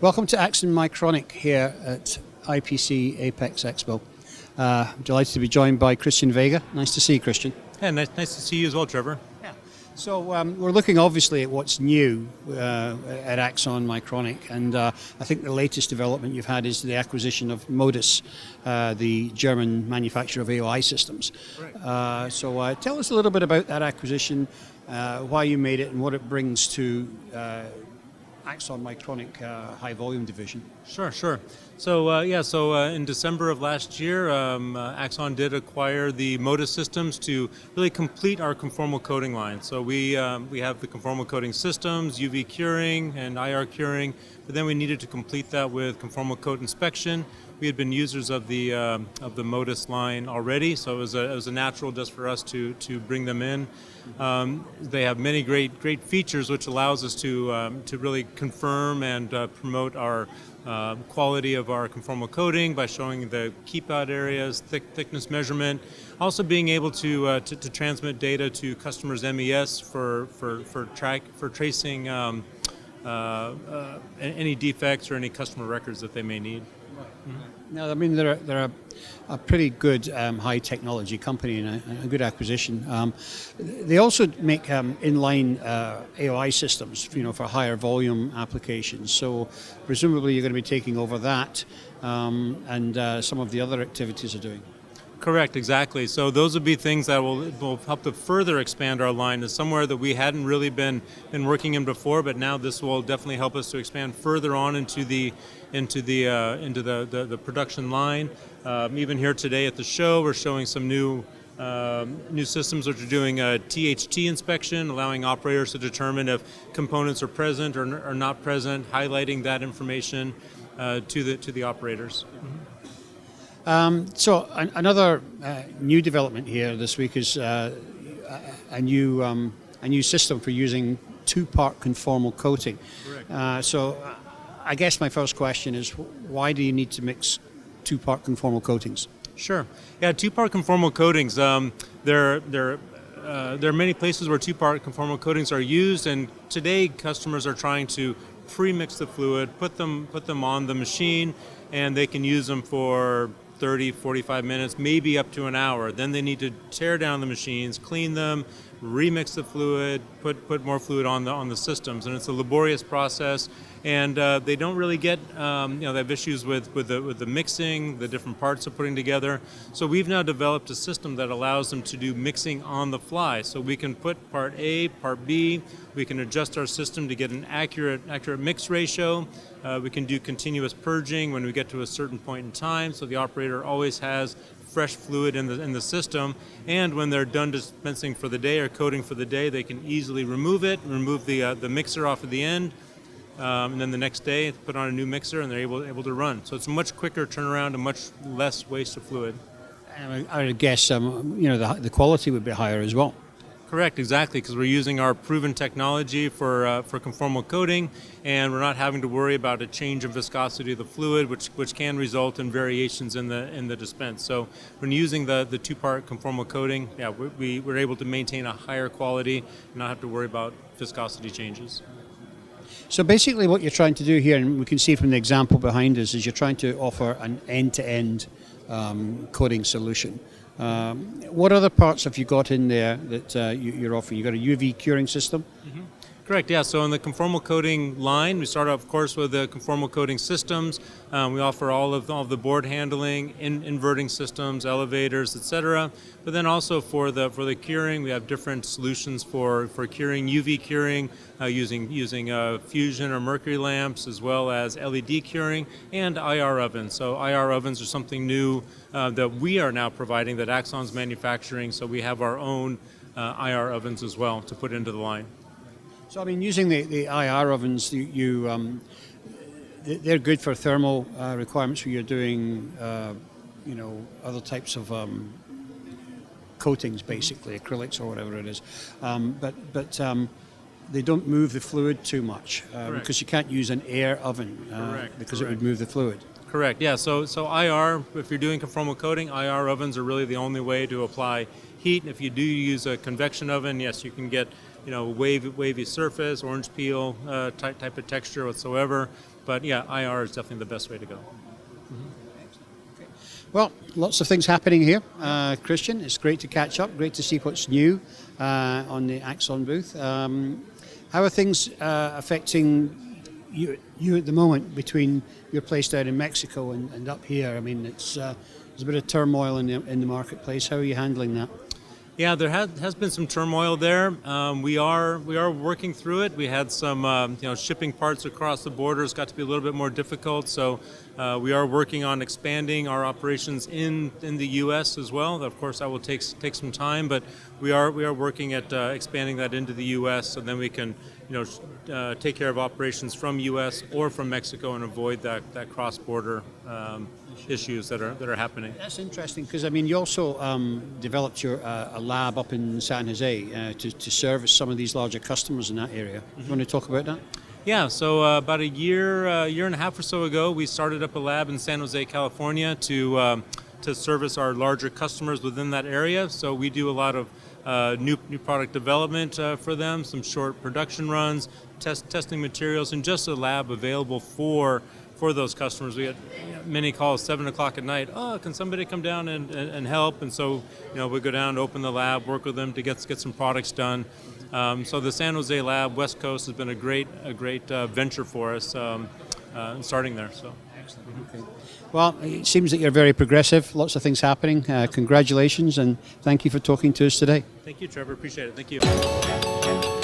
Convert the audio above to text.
Welcome to Axon Micronic here at IPC Apex Expo. I'm delighted to be joined by Christian Vega. Nice to see you, Christian. Yeah, nice to see you as well, Trevor. Yeah. So we're looking obviously at what's new at Axon Micronic, and I think the latest development you've had is the acquisition of Modus, the German manufacturer of AOI systems. So tell us a little bit about that acquisition, why you made it, and what it brings to Axon Micronic high volume division. Sure. So in December of last year, Axon did acquire the Modus systems to really complete our conformal coating line. So we have the conformal coating systems, UV curing and IR curing, but then we needed to complete that with conformal coat inspection. We had been users of the Modus line already, so it was a natural just for us to bring them in. They have many great features, which allows us to really confirm and promote our quality of our conformal coating by showing the keep out areas, thickness measurement, also being able to transmit data to customers' MES for tracing any defects or any customer records that they may need. Now, I mean, they're a pretty good high technology company and a good acquisition. They also make inline AOI systems, for higher volume applications. So presumably you're going to be taking over that and some of the other activities they're doing. Correct, exactly. So those would be things that will help to further expand our line to somewhere that we hadn't really been working in before, but now this will definitely help us to expand further on into the production line. Even here today at the show, we're showing some new systems which are doing a THT inspection, allowing operators to determine if components are present or not present, highlighting that information to the operators. So another new development here this week is a new system for using two-part conformal coating. Correct. So I guess my first question is, why do you need to mix two-part conformal coatings? Sure. Yeah, two-part conformal coatings. There are many places where two-part conformal coatings are used, and today customers are trying to pre-mix the fluid, put them on the machine, and they can use them for 30, 45 minutes, maybe up to an hour. Then they need to tear down the machines, clean them, remix the fluid, put more fluid on the systems, and it's a laborious process. And they don't really get, they have issues with the mixing, the different parts of putting together. So we've now developed a system that allows them to do mixing on the fly. So we can put part A, part B. We can adjust our system to get an accurate mix ratio. We can do continuous purging when we get to a certain point in time. So the operator always has fresh fluid in the system, and when they're done dispensing for the day or coating for the day, they can easily remove the mixer off of the end, and then the next day put on a new mixer and they're able to run. So it's a much quicker turnaround and much less waste of fluid. I would guess the quality would be higher as well. Correct, exactly, because we're using our proven technology for conformal coating, and we're not having to worry about a change in viscosity of the fluid, which can result in variations in the dispense. So when using the two-part conformal coating, we're able to maintain a higher quality and not have to worry about viscosity changes. So basically what you're trying to do here, and we can see from the example behind us, is you're trying to offer an end-to-end coating solution. What other parts have you got in there that you're offering? You've got a UV curing system? Mm-hmm. Correct, yeah. So in the conformal coating line, we start off, of course, with the conformal coating systems. We offer all of the board handling, inverting systems, elevators, etc. But then also for the curing, we have different solutions for curing, UV curing, using fusion or mercury lamps, as well as LED curing and IR ovens. So IR ovens are something new that we are now providing, that Axon's manufacturing. So we have our own IR ovens as well to put into the line. So I mean, using the IR ovens, they're good for thermal requirements where you're doing, other types of coatings, basically acrylics or whatever it is. But they don't move the fluid too much because you can't use an air oven because it would move the fluid. Correct. Yeah. So IR, if you're doing conformal coating, IR ovens are really the only way to apply heat. If you do use a convection oven, yes, you can get wavy surface, orange peel type of texture whatsoever. But yeah, IR is definitely the best way to go. Well, lots of things happening here, Christian. It's great to catch up. Great to see what's new on the Axon booth. How are things affecting you at the moment between your place down in Mexico and up here? I mean, there's a bit of turmoil in the marketplace. How are you handling that? Yeah, there has been some turmoil there. We are working through it. We had some shipping parts across the borders got to be a little bit more difficult. So we are working on expanding our operations in the U.S. as well. Of course, that will take some time, but we are working at expanding that into the U.S. so then we can take care of operations from U.S. or from Mexico and avoid that cross-border issues that are happening. That's interesting because I mean you also developed a lab up in San Jose to service some of these larger customers in that area. Mm-hmm. You want to talk about that? Yeah, so about a year and a half or so ago, we started up a lab in San Jose, California to service our larger customers within that area. So we do a lot of new product development for them, some short production runs, testing materials, and just a lab available for those customers. We had many calls 7 o'clock at night. Oh, can somebody come down and help? And so we go down, open the lab, work with them to get some products done. So the San Jose lab, West Coast, has been a great venture for us starting there. So. Excellent. Okay. Well, it seems that you're very progressive. Lots of things happening. Congratulations and thank you for talking to us today. Thank you, Trevor. Appreciate it. Thank you.